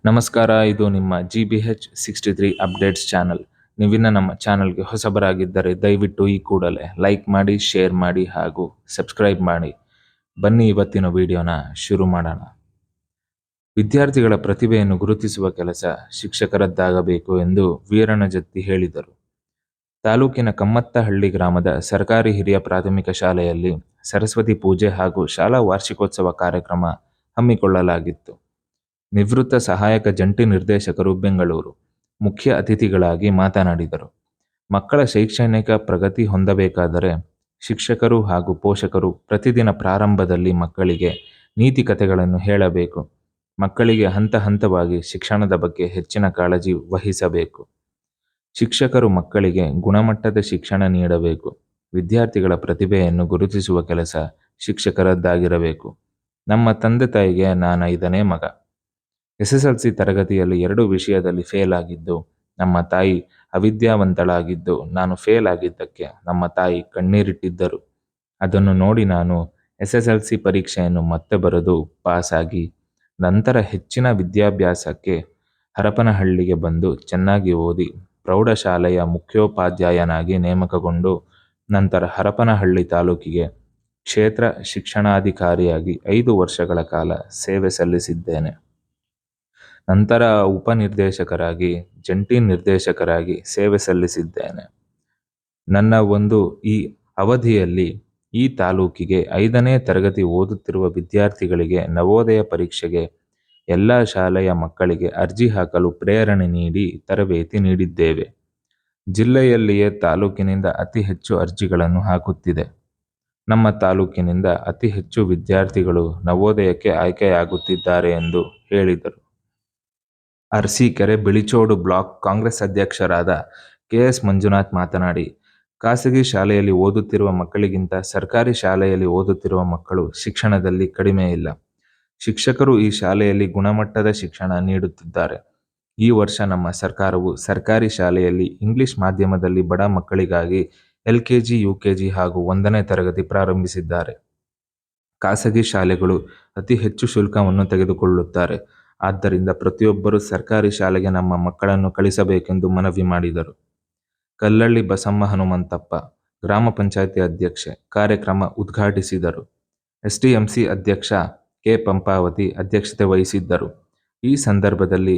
ನಮಸ್ಕಾರ, ಇದು ನಿಮ್ಮ GBH63 ಅಪ್ಡೇಟ್ಸ್ ಚಾನಲ್. ನೀವಿನ್ನ ನಮ್ಮ ಚಾನಲ್ಗೆ ಹೊಸಬರಾಗಿದ್ದರೆ ದಯವಿಟ್ಟು ಈ ಕೂಡಲೇ ಲೈಕ್ ಮಾಡಿ, ಶೇರ್ ಮಾಡಿ ಹಾಗೂ ಸಬ್ಸ್ಕ್ರೈಬ್ ಮಾಡಿ. ಬನ್ನಿ ಇವತ್ತಿನ ವಿಡಿಯೋನ ಶುರು ಮಾಡೋಣ. ವಿದ್ಯಾರ್ಥಿಗಳ ಪ್ರತಿಭೆಯನ್ನು ಗುರುತಿಸುವ ಕೆಲಸ ಶಿಕ್ಷಕರದ್ದಾಗಬೇಕು ಎಂದು ವೀರಣ್ಣಜತ್ತಿ ಹೇಳಿದರು. ತಾಲೂಕಿನ ಕಮ್ಮತ್ತಹಳ್ಳಿ ಗ್ರಾಮದ ಸರ್ಕಾರಿ ಹಿರಿಯ ಪ್ರಾಥಮಿಕ ಶಾಲೆಯಲ್ಲಿ ಸರಸ್ವತಿ ಪೂಜೆ ಹಾಗೂ ಶಾಲಾ ವಾರ್ಷಿಕೋತ್ಸವ ಕಾರ್ಯಕ್ರಮ ಹಮ್ಮಿಕೊಳ್ಳಲಾಗಿತ್ತು. ನಿವೃತ್ತ ಸಹಾಯಕ ಜಂಟಿ ನಿರ್ದೇಶಕರು ಬೆಂಗಳೂರು ಮುಖ್ಯ ಅತಿಥಿಗಳಾಗಿ ಮಾತನಾಡಿದರು. ಮಕ್ಕಳ ಶೈಕ್ಷಣಿಕ ಪ್ರಗತಿ ಹೊಂದಬೇಕಾದರೆ ಶಿಕ್ಷಕರು ಹಾಗೂ ಪೋಷಕರು ಪ್ರತಿದಿನ ಪ್ರಾರಂಭದಲ್ಲಿ ಮಕ್ಕಳಿಗೆ ನೀತಿ ಕಥೆಗಳನ್ನು ಹೇಳಬೇಕು. ಮಕ್ಕಳಿಗೆ ಹಂತ ಹಂತವಾಗಿ ಶಿಕ್ಷಣದ ಬಗ್ಗೆ ಹೆಚ್ಚಿನ ಕಾಳಜಿ ವಹಿಸಬೇಕು. ಶಿಕ್ಷಕರು ಮಕ್ಕಳಿಗೆ ಗುಣಮಟ್ಟದ ಶಿಕ್ಷಣ ನೀಡಬೇಕು. ವಿದ್ಯಾರ್ಥಿಗಳ ಪ್ರತಿಭೆಯನ್ನು ಗುರುತಿಸುವ ಕೆಲಸ ಶಿಕ್ಷಕರದ್ದಾಗಿರಬೇಕು. ನಮ್ಮ ತಂದೆ ತಾಯಿಗೆ ನಾನು 5ನೇ ಮಗ. SSLC ತರಗತಿಯಲ್ಲಿ 2 ವಿಷಯದಲ್ಲಿ ಫೇಲ್ ಆಗಿದ್ದು, ನಮ್ಮ ತಾಯಿ ಅವಿದ್ಯಾವಂತಳಾಗಿದ್ದು, ನಾನು ಫೇಲ್ ಆಗಿದ್ದಕ್ಕೆ ನಮ್ಮ ತಾಯಿ ಕಣ್ಣೀರಿಟ್ಟಿದ್ದರು. ಅದನ್ನು ನೋಡಿ ನಾನು SSLC ಪರೀಕ್ಷೆಯನ್ನು ಮತ್ತೆ ಬರೆದು ಪಾಸಾಗಿ ನಂತರ ಹೆಚ್ಚಿನ ವಿದ್ಯಾಭ್ಯಾಸಕ್ಕೆ ಹರಪನಹಳ್ಳಿಗೆ ಬಂದು ಚೆನ್ನಾಗಿ ಓದಿ ಪ್ರೌಢಶಾಲೆಯ ಮುಖ್ಯೋಪಾಧ್ಯಾಯನಾಗಿ ನೇಮಕಗೊಂಡು ನಂತರ ಹರಪನಹಳ್ಳಿ ತಾಲೂಕಿಗೆ ಕ್ಷೇತ್ರ ಶಿಕ್ಷಣಾಧಿಕಾರಿಯಾಗಿ 5 ವರ್ಷಗಳ ಕಾಲ ಸೇವೆ ಸಲ್ಲಿಸಿದ್ದೇನೆ. ನಂತರ ಉಪನಿರ್ದೇಶಕರಾಗಿ, ಜಂಟಿ ನಿರ್ದೇಶಕರಾಗಿ ಸೇವೆ ಸಲ್ಲಿಸಿದ್ದೇನೆ. ನನ್ನ ಈ ಅವಧಿಯಲ್ಲಿ ಈ ತಾಲೂಕಿಗೆ 5ನೇ ತರಗತಿ ಓದುತ್ತಿರುವ ವಿದ್ಯಾರ್ಥಿಗಳಿಗೆ ನವೋದಯ ಪರೀಕ್ಷೆಗೆ ಎಲ್ಲ ಶಾಲೆಯ ಮಕ್ಕಳಿಗೆ ಅರ್ಜಿ ಹಾಕಲು ಪ್ರೇರಣೆ ನೀಡಿ ತರಬೇತಿ ನೀಡಿದ್ದೇವೆ. ಜಿಲ್ಲೆಯಲ್ಲಿಯೇ ತಾಲೂಕಿನಿಂದ ಅತಿ ಹೆಚ್ಚು ಅರ್ಜಿಗಳನ್ನು ಹಾಕುತ್ತಿದೆ. ನಮ್ಮ ತಾಲೂಕಿನಿಂದ ಅತಿ ಹೆಚ್ಚು ವಿದ್ಯಾರ್ಥಿಗಳು ನವೋದಯಕ್ಕೆ ಆಯ್ಕೆಯಾಗುತ್ತಿದ್ದಾರೆ ಎಂದು ಹೇಳಿದರು. ಅರಸೀಕೆರೆ ಬಿಳಿಚೋಡು ಬ್ಲಾಕ್ ಕಾಂಗ್ರೆಸ್ ಅಧ್ಯಕ್ಷರಾದ KS ಮಂಜುನಾಥ್ ಮಾತನಾಡಿ, ಖಾಸಗಿ ಶಾಲೆಯಲ್ಲಿ ಓದುತ್ತಿರುವ ಮಕ್ಕಳಿಗಿಂತ ಸರ್ಕಾರಿ ಶಾಲೆಯಲ್ಲಿ ಓದುತ್ತಿರುವ ಮಕ್ಕಳು ಶಿಕ್ಷಣದಲ್ಲಿ ಕಡಿಮೆ ಇಲ್ಲ. ಶಿಕ್ಷಕರು ಈ ಶಾಲೆಯಲ್ಲಿ ಗುಣಮಟ್ಟದ ಶಿಕ್ಷಣ ನೀಡುತ್ತಿದ್ದಾರೆ. ಈ ವರ್ಷ ನಮ್ಮ ಸರ್ಕಾರವು ಸರ್ಕಾರಿ ಶಾಲೆಯಲ್ಲಿ ಇಂಗ್ಲಿಷ್ ಮಾಧ್ಯಮದಲ್ಲಿ ಬಡ ಮಕ್ಕಳಿಗಾಗಿ LKG, UKG ಹಾಗೂ 1ನೇ ತರಗತಿ ಪ್ರಾರಂಭಿಸಿದ್ದಾರೆ. ಖಾಸಗಿ ಶಾಲೆಗಳು ಅತಿ ಹೆಚ್ಚು ಶುಲ್ಕವನ್ನು ತೆಗೆದುಕೊಳ್ಳುತ್ತಾರೆ. ಆದ್ದರಿಂದ ಪ್ರತಿಯೊಬ್ಬರೂ ಸರ್ಕಾರಿ ಶಾಲೆಗೆ ನಮ್ಮ ಮಕ್ಕಳನ್ನು ಕಳಿಸಬೇಕೆಂದು ಮನವಿ ಮಾಡಿದರು. ಕಲ್ಲಳ್ಳಿ ಬಸಮ್ಮ ಹನುಮಂತಪ್ಪ ಗ್ರಾಮ ಪಂಚಾಯಿತಿ ಅಧ್ಯಕ್ಷೆ ಕಾರ್ಯಕ್ರಮ ಉದ್ಘಾಟಿಸಿದರು. STMC ಅಧ್ಯಕ್ಷ K ಪಂಪಾವತಿ ಅಧ್ಯಕ್ಷತೆ ವಹಿಸಿದ್ದರು. ಈ ಸಂದರ್ಭದಲ್ಲಿ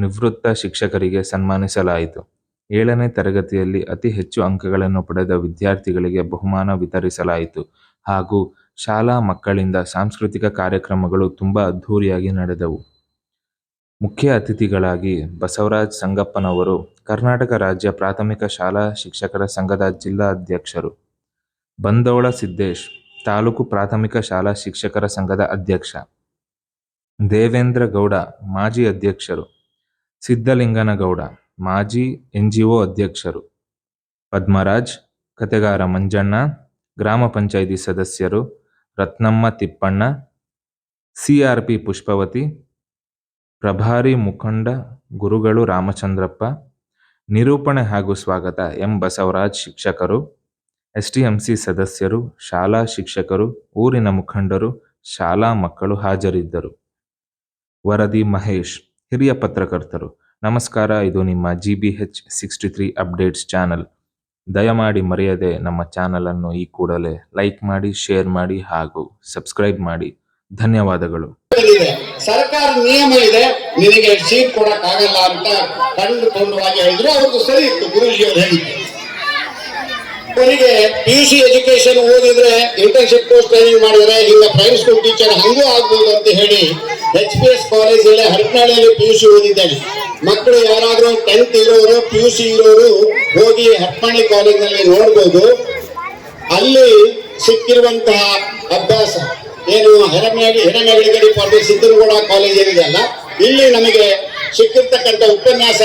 ನಿವೃತ್ತ ಶಿಕ್ಷಕರಿಗೆ ಸನ್ಮಾನಿಸಲಾಯಿತು. 7ನೇ ತರಗತಿಯಲ್ಲಿ ಅತಿ ಹೆಚ್ಚು ಅಂಕಗಳನ್ನು ಪಡೆದ ವಿದ್ಯಾರ್ಥಿಗಳಿಗೆ ಬಹುಮಾನ ವಿತರಿಸಲಾಯಿತು ಹಾಗೂ ಶಾಲಾ ಮಕ್ಕಳಿಂದ ಸಾಂಸ್ಕೃತಿಕ ಕಾರ್ಯಕ್ರಮಗಳು ತುಂಬಾ ಅದ್ಧೂರಿಯಾಗಿ ನಡೆದವು. ಮುಖ್ಯ ಅತಿಥಿಗಳಾಗಿ ಬಸವರಾಜ್ ಸಂಗಪ್ಪನವರು, ಕರ್ನಾಟಕ ರಾಜ್ಯ ಪ್ರಾಥಮಿಕ ಶಾಲಾ ಶಿಕ್ಷಕರ ಸಂಘದ ಜಿಲ್ಲಾ ಅಧ್ಯಕ್ಷರು, ಬಂದೋಳ ಸಿದ್ದೇಶ್ ತಾಲೂಕು ಪ್ರಾಥಮಿಕ ಶಾಲಾ ಶಿಕ್ಷಕರ ಸಂಘದ ಅಧ್ಯಕ್ಷ, ದೇವೇಂದ್ರ ಗೌಡ ಮಾಜಿ ಅಧ್ಯಕ್ಷರು, ಸಿದ್ದಲಿಂಗನಗೌಡ ಮಾಜಿ NGO ಅಧ್ಯಕ್ಷರು, ಪದ್ಮರಾಜ್, ಕತೆಗಾರ ಮಂಜಣ್ಣ, ಗ್ರಾಮ ಪಂಚಾಯಿತಿ ಸದಸ್ಯರು ರತ್ನಮ್ಮ ತಿಪ್ಪಣ್ಣ, CRP ಪುಷ್ಪವತಿ, ಪ್ರಭಾರಿ ಮುಖಂಡ ಗುರುಗಳು ರಾಮಚಂದ್ರಪ್ಪ, ನಿರೂಪಣೆ ಹಾಗೂ ಸ್ವಾಗತ M ಬಸವರಾಜ್ ಶಿಕ್ಷಕರು, STMC ಸದಸ್ಯರು, ಶಾಲಾ ಶಿಕ್ಷಕರು, ಊರಿನ ಮುಖಂಡರು, ಶಾಲಾ ಮಕ್ಕಳು ಹಾಜರಿದ್ದರು. ವರದಿ ಮಹೇಶ್, ಹಿರಿಯ ಪತ್ರಕರ್ತರು. ನಮಸ್ಕಾರ, ಇದು ನಿಮ್ಮ GBH63 ಅಪ್ಡೇಟ್ಸ್ ಚಾನಲ್. ದಯಮಾಡಿ ಮರೆಯದೆ ನಮ್ಮ ಚಾನಲ್ ಅನ್ನು ಈ ಕೂಡಲೇ ಲೈಕ್ ಮಾಡಿ, ಶೇರ್ ಮಾಡಿ ಹಾಗೂ ಸಬ್ಸ್ಕ್ರೈಬ್ ಮಾಡಿ. ಧನ್ಯವಾದಗಳು. ಸರ್ಕಾರ ನಿಯಮ ಇದೆ, ನಿನಗೆ ಸೀಟ್ ಕೊಡಕ್ ಆಗಲ್ಲ ಅಂತ ಕಂಡುಕೊಂಡವಾಗಿ ಹೇಳಿದ್ರು. ಅವ್ರದ್ದು ಸರಿ ಇತ್ತು, ಗುರುಜಿಯವರು ಹೇಳಿದ್ರು. ಅವರಿಗೆ PUC ಎಜುಕೇಶನ್ ಓದಿದ್ರೆ ಇಂಟರ್ನ್ಶಿಪ್ ಕೋರ್ಸ್ ಟ್ರೈನಿಂಗ್ ಮಾಡಿದ್ರೆ ಹಿಂಗ ಪ್ರೈಮರಿ ಸ್ಕೂಲ್ ಟೀಚರ್ ಹಂಗೂ ಆಗ್ಬೋದು ಅಂತ ಹೇಳಿ HPS ಕಾಲೇಜಲ್ಲಿ ಹರಪನಹಳ್ಳಿಯಲ್ಲಿ PUC ಓದಿದ್ದೇನೆ. ಮಕ್ಕಳು ಯಾರಾದ್ರೂ 10th ಇರೋರು, PUC ಇರೋರು ಹೋಗಿ ಹರಪನಹಳ್ಳಿ ಕಾಲೇಜಿನಲ್ಲಿ ನೋಡ್ಬೋದು. ಅಲ್ಲಿ ಸಿಕ್ಕಿರುವಂತಹ ಅಭ್ಯಾಸ ಏನು ಹಿರನಗಳಿಗಡಿ ಪಾಟೀಲ್ ಸಿದ್ದನಗೌಡ ಕಾಲೇಜ್ ಏನಿದೆಯಲ್ಲ, ಇಲ್ಲಿ ನಮಗೆ ಸಿಕ್ಕಿರ್ತಕ್ಕಂಥ ಉಪನ್ಯಾಸ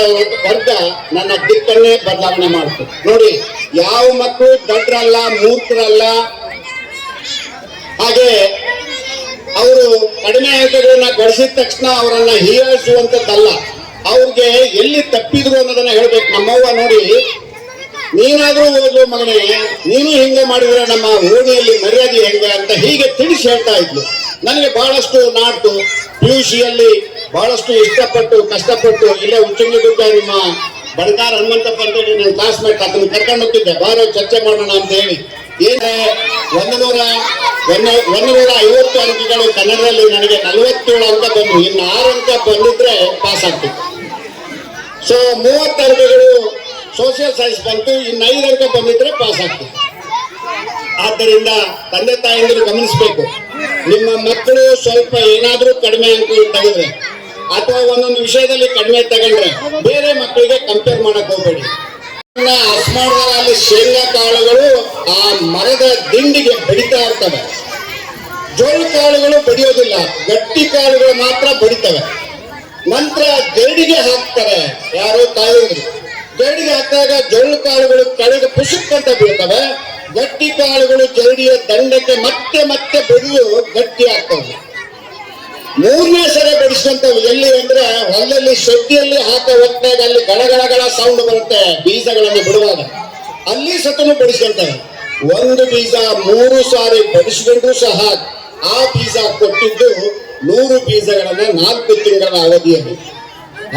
ವರ್ಗ ನನ್ನ ದಿಕ್ಕನ್ನೇ ಬದಲಾವಣೆ ಮಾಡ್ತು. ನೋಡಿ, ಯಾವ ಮಕ್ಕಳು ದಡ್ರಲ್ಲ, ಮೂರ್ಖರಲ್ಲ, ಹಾಗೆ ಅವರು ಕಡಿಮೆ ಅಂಕಗಳನ್ನ ಗಳಿಸಿದ ತಕ್ಷಣ ಅವರನ್ನ ಹೀಯಾಳಿಸುವಂತದ್ದಲ್ಲ. ಅವ್ರಿಗೆ ಎಲ್ಲಿ ತಪ್ಪಿದ್ರು ಅನ್ನೋದನ್ನ ಹೇಳ್ಬೇಕು. ನಮ್ಮವ್ವ ನೋಡಿ, ನೀನಾದ್ರೂ ಓದ್ಲು ಮಗನೇ, ನೀನು ಹಿಂಗೆ ಮಾಡಿದ್ರೆ ನಮ್ಮ ಓಣಿಯಲ್ಲಿ ಮರ್ಯಾದೆ ಹೆಂಗೆ ಅಂತ ಹೀಗೆ ತಿಳಿಸಿ ಹೇಳ್ತಾ ಇದ್ಲು. ನನಗೆ ಬಹಳಷ್ಟು ನಾಟು PUCಯಲ್ಲಿ ಬಹಳಷ್ಟು ಇಷ್ಟಪಟ್ಟು ಕಷ್ಟಪಟ್ಟು ಇಲ್ಲೇ ಉಚ್ಚಂಗಿದುರ್ಗ ನಿಮ್ಮ ಬಣಕಾರ ಹನುಮಂತಪ್ಪ ಅಂತೇಳಿ ನನ್ನ ಕ್ಲಾಸ್ಮೇಟ್ ಅದನ್ನು ಕರ್ಕೊಂಡು ಹೋಗ್ತಿದ್ದೆ, ಬಾರೋ ಚರ್ಚೆ ಮಾಡೋಣ ಅಂತ ಹೇಳಿ. ಏನೇ 150 ಅಂಕಗಳು ಕನ್ನಡದಲ್ಲಿ ನನಗೆ 47 ಅಂಕ ಬಂದು, ಇನ್ನು 6 ಅಂಕ ಬಂದಿದ್ರೆ ಪಾಸ್ ಆಗ್ತಿತ್ತು. ಸೊ 30 ಅಂಕಗಳು ಸೋಷಿಯಲ್ ಸೈನ್ಸ್ ಬಂತು, ಇನ್ನು 5 ಅಂಕ ಬಂದಿದ್ರೆ ಪಾಸ್ ಆಗ್ತಿತ್ತು. ಆದ್ದರಿಂದ ತಂದೆ ತಾಯಿಯಂದಿರು ಗಮನಿಸಬೇಕು, ನಿಮ್ಮ ಮಕ್ಕಳು ಸ್ವಲ್ಪ ಏನಾದ್ರೂ ಕಡಿಮೆ ಅಂಕ ತೆಗೆದ್ರೆ ಅಥವಾ ಒಂದೊಂದು ವಿಷಯದಲ್ಲಿ ಕಡಿಮೆ ತಗೊಂಡ್ರೆ ಬೇರೆ ಮಕ್ಕಳಿಗೆ ಕಂಪೇರ್ ಮಾಡಕ್ ಹೋಗ್ಬೇಡಿ. ಅಸ್ಮಾರ್ಗಳಲ್ಲಿ ಶೇಂಗಾ ಕಾಳುಗಳು ಆ ಮರದ ದಿಂಡಿಗೆ ಬಡಿತಾ ಇರ್ತವೆ, ಜೋಳ ಕಾಳುಗಳು ಬಡಿಯೋದಿಲ್ಲ, ಗಟ್ಟಿ ಕಾಳುಗಳು ಮಾತ್ರ ಬಡಿತವೆ. ನಂತರ ಜರಡಿಗೆ ಹಾಕ್ತಾರೆ ಯಾರೋ ತಾಯಂದ್ರು, ಜರಡಿಗೆ ಹಾಕಿದಾಗ ಜೋಳ ಕಾಳುಗಳು ಕೆಳಗೆ ಪುಸುಕ್ ಅಂತ ಬೀಳ್ತವೆ, ಗಟ್ಟಿ ಕಾಳುಗಳು ಜರಡಿಯ ದಂಡಕ್ಕೆ ಮತ್ತೆ ಮತ್ತೆ ಬಡಿದು ಗಟ್ಟಿ ಆಗ್ತವೆ. 3ನೇ ಸರಿ ಬಡಿಸಿದಂತವು ಎಲ್ಲಿ ಅಂದ್ರೆ ಹೊಲದಲ್ಲಿ ಶೆಡ್ಡಿಯಲ್ಲಿ ಹಾಕೋ ಹೊತ್ತಾಗ ಅಲ್ಲಿ ಗಳಗಳಗಳ ಸೌಂಡ್ ಬರುತ್ತೆ ಬೀಜಗಳನ್ನು ಬಿಡುವಾಗ, ಅಲ್ಲಿ ಸತನು ಬಡಿಸ್ಕೊಂತಾರೆ. ಒಂದು ಬೀಜ 3 ಸಾರಿ ಬಡಿಸ್ಕೊಂಡ್ರು ಸಹ ಆ ಬೀಜ ಕೊಟ್ಟಿದ್ದು 100 ಬೀಜಗಳನ್ನ 4 ತಿಂಗಳ ಅವಧಿಯಲ್ಲಿ.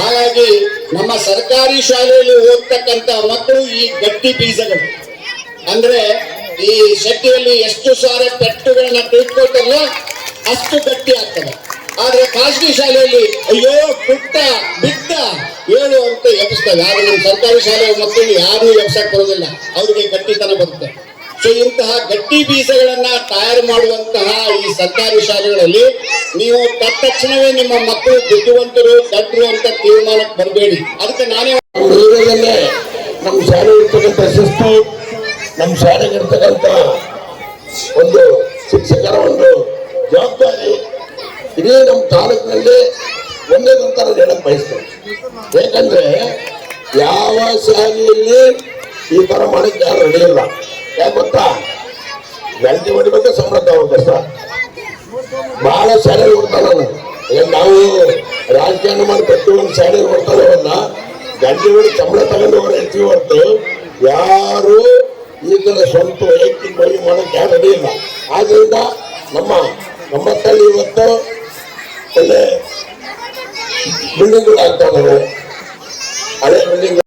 ಹಾಗಾಗಿ ನಮ್ಮ ಸರ್ಕಾರಿ ಶಾಲೆಯಲ್ಲಿ ಓದ್ತಕ್ಕಂತ ಮಕ್ಕಳು ಈ ಗಟ್ಟಿ ಬೀಜಗಳು ಅಂದ್ರೆ ಈ ಶೆಟ್ಟಿಯಲ್ಲಿ ಎಷ್ಟು ಸಾರಿ ಪೆಟ್ಟುಗಳನ್ನ ತಿಳ್ಕೊಳ್ತಾರಲ್ಲ ಅಷ್ಟು ಗಟ್ಟಿ ಆಗ್ತದೆ. ಆದ್ರೆ ಖಾಸಗಿ ಶಾಲೆಯಲ್ಲಿ ಅಯ್ಯೋ ಪುಟ್ಟ ಬಿಟ್ಟ ಹೇಳು ಅಂತ ಎಬ್ಬಿಸ್ತವೆ. ಆದ್ರೆ ನಮ್ಮ ಸರ್ಕಾರಿ ಶಾಲೆಯ ಮಕ್ಕಳು ಯಾರನ್ನೂ ಎಬ್ಸಕ್ ಬರೋದಿಲ್ಲ, ಅವ್ರಿಗೆ ಗಟ್ಟಿತನ ಬರುತ್ತೆ. ಸೊ ಇಂತಹ ಗಟ್ಟಿ ಬೀಜಗಳನ್ನ ತಯಾರು ಮಾಡುವಂತಹ ಈ ಸರ್ಕಾರಿ ಶಾಲೆಗಳಲ್ಲಿ ನೀವು ತಕ್ಷಣವೇ ನಿಮ್ಮ ಮಕ್ಕಳು ಬುದ್ಧಿವಂತರು ದಡ್ರು ಅಂತ ತೀರ್ಮಾನಕ್ಕೆ ಬರಬೇಡಿ. ಅದಕ್ಕೆ ನಾನೇ ನಮ್ಮ ಶಾಲೆ ಇರ್ತಕ್ಕಂಥ ಶಿಸ್ತು, ನಮ್ಮ ಶಾಲೆಗೆ ಇರ್ತಕ್ಕಂಥ ಒಂದು ಶಿಕ್ಷಕರ ಒಂದು ಜವಾಬ್ದಾರಿ ಇಡೀ ನಮ್ಮ ತಾಲೂಕಿನಲ್ಲಿ ಒಂದೇದಂತ ನಾನು ಹೇಳಕ್ ಬಯಸ್ತೇನೆ. ಯಾಕಂದ್ರೆ ಯಾವ ಶಾಲೆಯಲ್ಲಿ ಈ ತರ ಮಾಡಕ್ಕೆ ಯಾರು ನಡೆಯಲ್ಲ. ಯಾಕೆ ಗೊತ್ತಾ, ಗಂಟೆ ಹೊಡಿಬೇಕು, ಸಂಬಳ ತಗೋಬೇಕಷ್ಟ. ಬಹಳ ಶಾಲೆ ನೋಡ್ತಾನ ನಾವು ರಾಜಕಾರಣ ಮಾಡಿ ಪ್ರತಿಯೊಂದು ಶಾಲೆ ನೋಡ್ತಾರವನ್ನ ಗಂಟೆ ಹೊಡಿ ಸಂಬಳ ತಗೊಂಡು ಹೋಗಿ ಹೇಳ್ತೀವಿ ಹೊರತು ಯಾರು ಈ ತರ ಸ್ವಂತ ವೈಯಕ್ತಿಕ ಬಳಿ ಮಾಡಕ್ಕೆ ಯಾರು ನಡೆಯಲ್ಲ. ಆದ್ರಿಂದ ನಮ್ಮತ್ತಲ್ಲಿ ಇವತ್ತು ಒಳ್ಳೆ ಬಿಲ್ಡಿಂಗ್ ಆಗ್ತಾ ಇದಾವೆ, ಹಳೆ ಬಿಲ್ಡಿಂಗ್.